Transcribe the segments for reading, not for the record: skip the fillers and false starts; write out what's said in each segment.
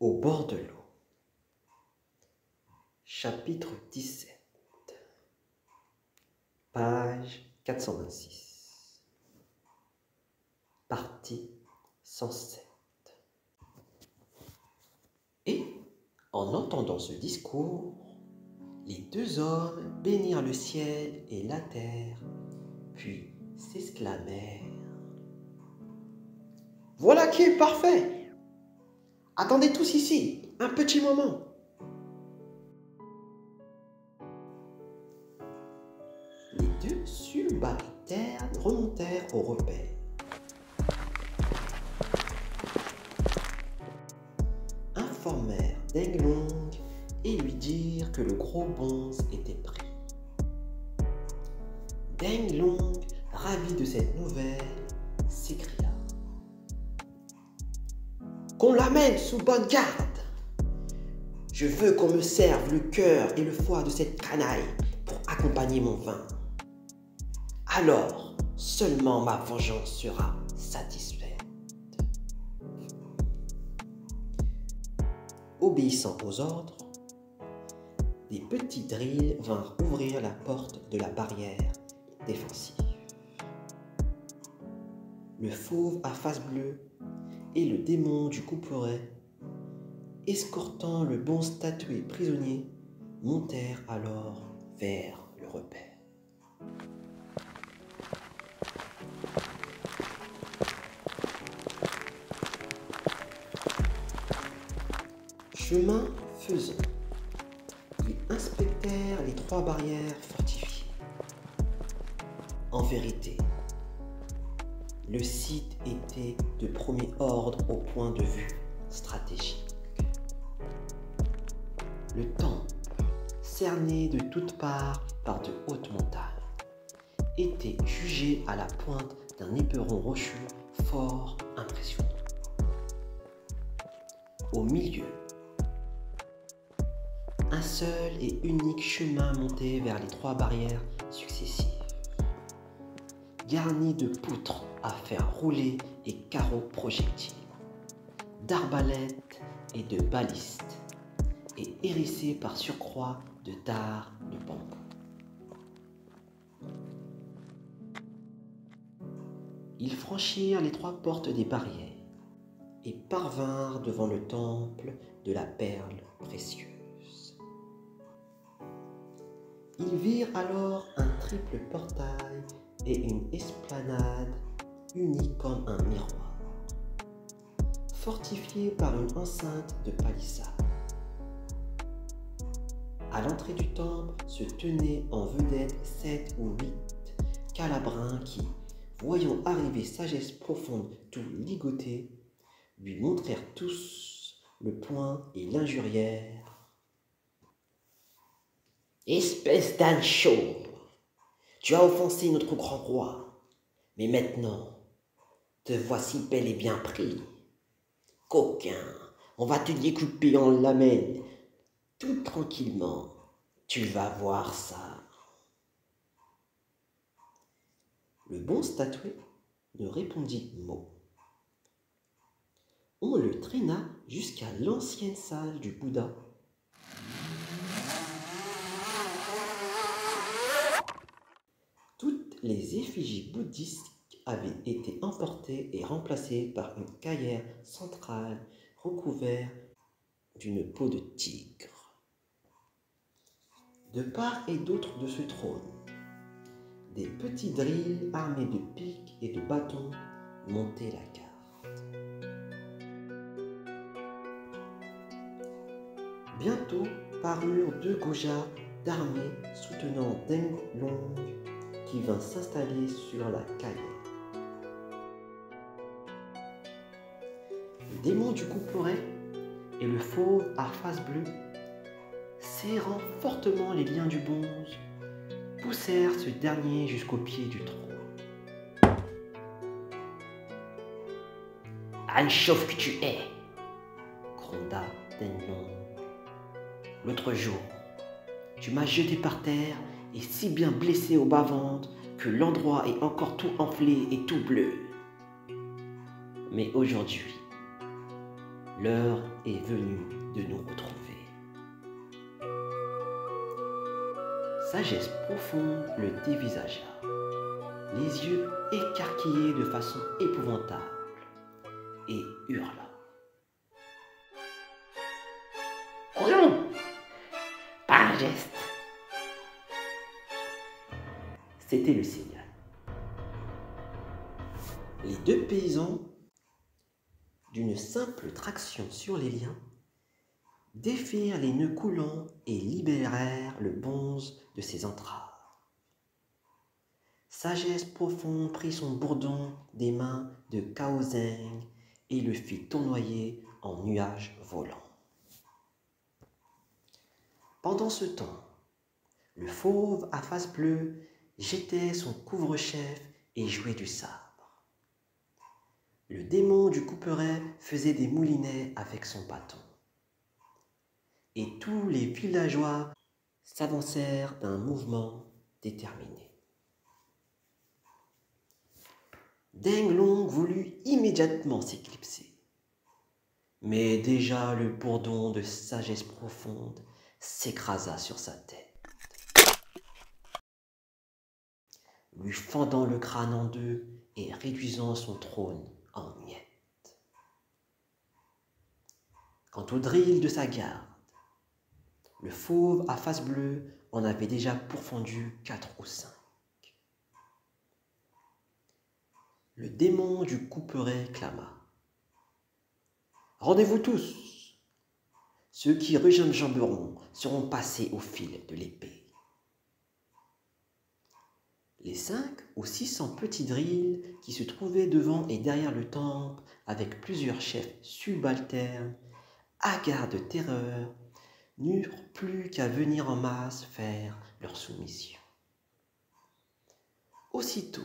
Au bord de l'eau. Chapitre 17. Page 426. Partie 107. Et, en entendant ce discours, les deux hommes bénirent le ciel et la terre, puis s'exclamèrent: « Voilà qui est parfait! Attendez tous ici, un petit moment. » Les deux subalternes remontèrent au repère. Informèrent Deng Long et lui dirent que le gros bonze était pris. Deng Long, ravi de cette nouvelle, s'écria: « Qu'on l'amène sous bonne garde! Je veux qu'on me serve le cœur et le foie de cette canaille pour accompagner mon vin. Alors seulement ma vengeance sera satisfaite. » Obéissant aux ordres, des petits drills vinrent ouvrir la porte de la barrière défensive. Le fauve à face bleue et le démon du couperet, escortant le bon statué prisonnier, montèrent alors vers le repère. Chemin faisant, ils inspectèrent les 3 barrières fortifiées. En vérité, le site était de premier ordre au point de vue stratégique. Le temple, cerné de toutes parts par de hautes montagnes, était jugé à la pointe d'un éperon rocheux fort impressionnant. Au milieu, un seul et unique chemin montait vers les 3 barrières successives, garni de poutres à faire rouler et carreaux projectiles, d'arbalètes et de balistes, et hérissé par surcroît de dards de bambou. Ils franchirent les 3 portes des barrières et parvinrent devant le temple de la perle précieuse. Ils virent alors un triple portail et une esplanade unis comme un miroir, fortifiés par une enceinte de palissade. À l'entrée du temple se tenaient en vedette 7 ou 8 calabrins qui, voyant arriver sagesse profonde tout ligoté, lui montrèrent tous le poing et l'injurièrent: « Espèce d'âne chauve, tu as offensé notre grand roi, mais maintenant, te voici bel et bien pris. Coquin, on va te découper en lamelles, tout tranquillement, tu vas voir ça. » Le bon statué ne répondit mot. On le traîna jusqu'à l'ancienne salle du Bouddha. Toutes les effigies bouddhiques avaient été emportées et remplacées par une caillère centrale recouverte d'une peau de tigre. De part et d'autre de ce trône, des petits drills armés de pics et de bâtons montaient la garde. Bientôt parurent 2 gojas d'armée soutenant Deng Long qui vint s'installer sur la caillère. Le démon du couperet et le fauve à face bleue, serrant fortement les liens du bonze, poussèrent ce dernier jusqu'au pied du trône. « Âne chauve que tu es !» gronda Deng Long. « L'autre jour, tu m'as jeté par terre et si bien blessé au bas-ventre que l'endroit est encore tout enflé et tout bleu. Mais aujourd'hui, l'heure est venue de nous retrouver. Sagesse profonde le dévisagea, les yeux écarquillés de façon épouvantable, et hurla. Courons! Pas un geste. C'était le signal. Les deux paysans, d'une simple traction sur les liens, défirent les nœuds coulants et libérèrent le bonze de ses entraves. Sagesse profonde prit son bourdon des mains de Cao Zheng et le fit tournoyer en nuages volants. Pendant ce temps, le fauve à face bleue jetait son couvre-chef et jouait du sabre. Le démon du couperet faisait des moulinets avec son bâton. Et tous les villageois s'avancèrent d'un mouvement déterminé. Deng Long voulut immédiatement s'éclipser. Mais déjà le bourdon de sagesse profonde s'écrasa sur sa tête, lui fendant le crâne en deux et réduisant son trône en miettes. Quant au drill de sa garde, le fauve à face bleue en avait déjà pourfendu 4 ou 5. Le démon du couperet clama. « Rendez-vous tous! Ceux qui rejamberont seront passés au fil de l'épée. » Les 5 ou 600 petits drills qui se trouvaient devant et derrière le temple avec plusieurs chefs subalternes, hagards de terreur, n'eurent plus qu'à venir en masse faire leur soumission. Aussitôt,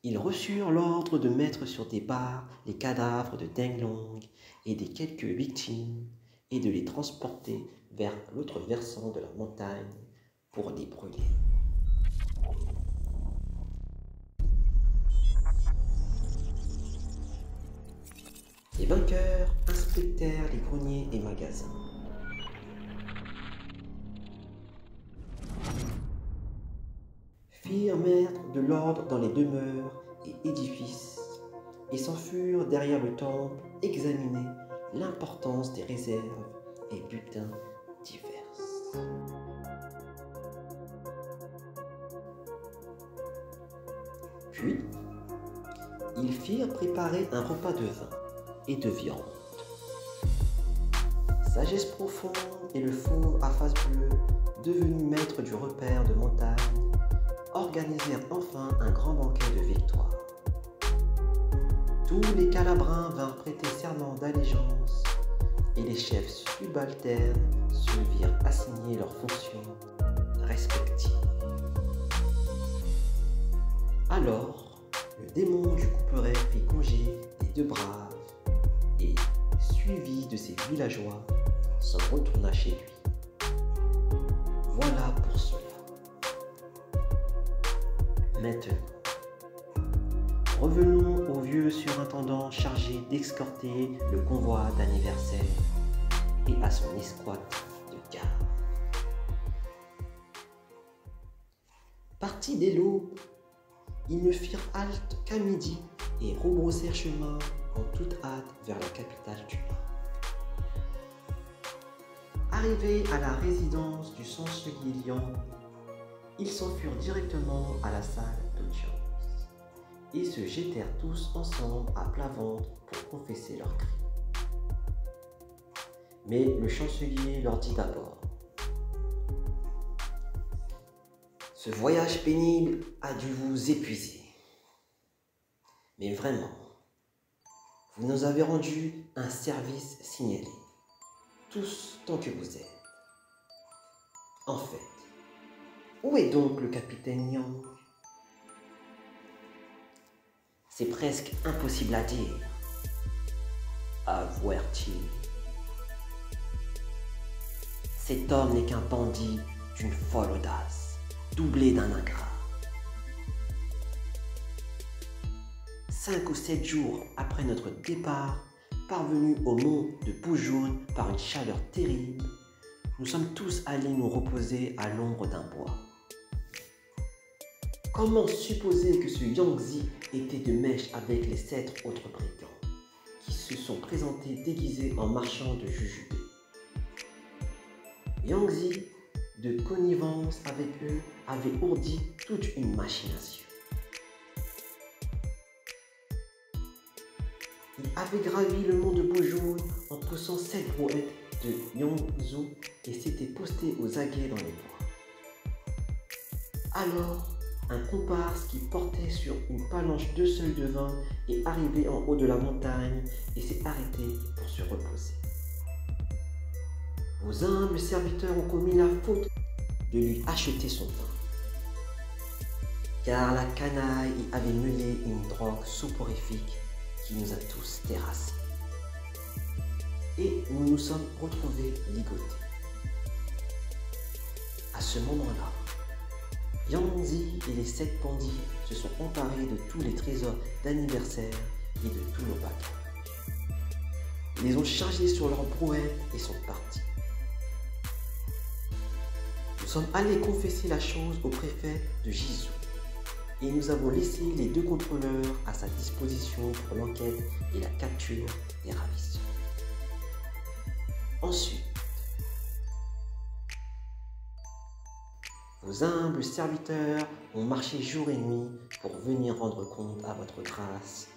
ils reçurent l'ordre de mettre sur des barres les cadavres de Deng Long et des quelques victimes et de les transporter vers l'autre versant de la montagne pour les brûler. Les vainqueurs inspectèrent les greniers et magasins. Firent mettre de l'ordre dans les demeures et édifices et s'en furent derrière le temple examiner l'importance des réserves et butins diverses. Puis, ils firent préparer un repas de vin et de viande. Sagesse profonde et le fauve à face bleue, devenus maîtres du repère de montagne, organisèrent enfin un grand banquet de victoire. Tous les calabrins vinrent prêter serment d'allégeance et les chefs subalternes se virent assigner leurs fonctions respectives. Alors, le démon du couperet fit congé des deux braves et, suivi de ses villageois, s'en retourna chez lui. Voilà pour cela. Maintenant, revenons au vieux surintendant chargé d'escorter le convoi d'anniversaire et à son escouade de garde. Partis dès l'aube, ils ne firent halte qu'à midi et rebroussèrent chemin en toute hâte vers la capitale du Nord. Arrivés à la résidence du chancelier Liang, ils s'enfuirent directement à la salle d'audience et se jetèrent tous ensemble à plat ventre pour confesser leurs crimes. Mais le chancelier leur dit d'abord: « Ce voyage pénible a dû vous épuiser. Mais vraiment, vous nous avez rendu un service signalé, tous tant que vous êtes. En fait, où est donc le capitaine Yang? C'est presque impossible à dire, avouèrent-ils. Cet homme n'est qu'un bandit d'une folle audace, doublé d'un ingrat. 5 ou 7 jours après notre départ, parvenus au mont de Boujoun par une chaleur terrible, nous sommes tous allés nous reposer à l'ombre d'un bois. Comment supposer que ce Yangzi était de mèche avec les 7 autres brigands qui se sont présentés déguisés en marchands de jujubes? Yangzi, de connivence avec eux, avait ourdi toute une machination. Il avait gravi le mont de Boujoun en poussant 7 brouettes de Yongzhou et s'était posté aux aguets dans les bois. Alors, un comparse qui portait sur une palanche 2 seuils de vin est arrivé en haut de la montagne et s'est arrêté pour se reposer. Vos humbles serviteurs ont commis la faute de lui acheter son vin, car la canaille y avait mêlé une drogue soporifique qui nous a tous terrassés. Et nous nous sommes retrouvés ligotés. À ce moment-là, Yangzi et les 7 bandits se sont emparés de tous les trésors d'anniversaire et de tous nos bagages. Ils les ont chargés sur leurs brouettes et sont partis. Nous sommes allés confesser la chose au préfet de Jizou et nous avons laissé les 2 contrôleurs à sa disposition pour l'enquête et la capture des ravisseurs. Ensuite, vos humbles serviteurs ont marché jour et nuit pour venir rendre compte à votre grâce